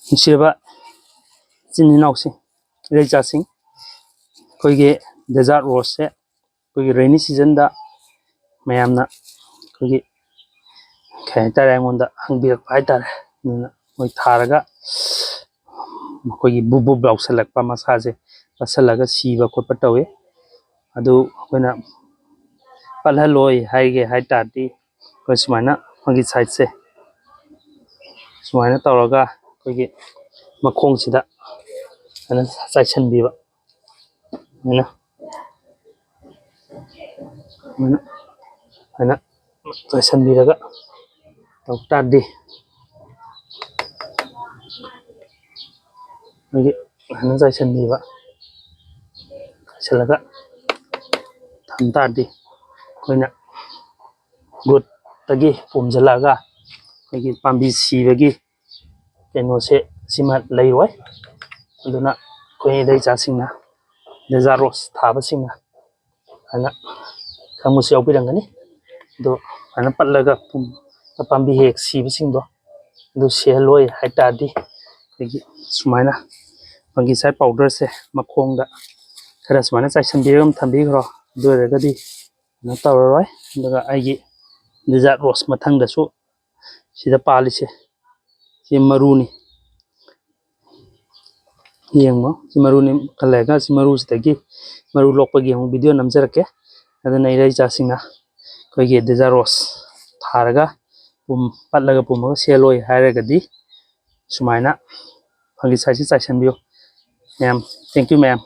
नुसिबा चिन इनाउसिं रेजासिं कोइगे desert रोज से कोइगे rainy season दा मैमना कोइगे खाय तारे अंगोंदा हंबिरक पाय तारे मोय थारगा कोइगे बुबु ब्लाउसलकपा मसाजे पसलगा सीबा खोपा तवे अदु कोइना पलहलोय हाइगे हाइ ताती कोइ सुमाइना मोगी साइड से सुमाइना तौरगा कोइगे मखोंग सिदा अना साइसन बीबा मैना मैना मैना साइसन बीरगा तौता दी कोइगे अना साइसन बीबा चलगा थमता दी कोइना गुड तगी पुमजलागा कोइगे पांबी सीबगी केनो से सिमा लैरोय अदुना कोइ दै चासिंगना डेजर्ट रोज थाबसिंगना अना खमुस याउबिरंगनी दो अना पल्लगा पुम पांबी हेक सीबसिंगदो दो सेलोय हाइतादी कोइगे सुमाइना पंगी साइ पाउडर से मखोंगदा खरा सुमाइना चाइसन बिरम थंबिग्रो दोरगदी न तौररोय दगा आइगी डेजर्ट रोज मथंगदसु सिदा पालिसे सि मरुनी येंगो सि मरुनी कलेगा सि मरुसदगी मरु लोकपगी हम वीडियो नमजरके अदना इरै चासिंगना कोइगे डेजर्ट रोज थारगा पुम पल्लगा पुमगा सेलोय हायरगदी सुमाइना पंगी साइसे चाइसन बियो मैम थैंक यू मैम।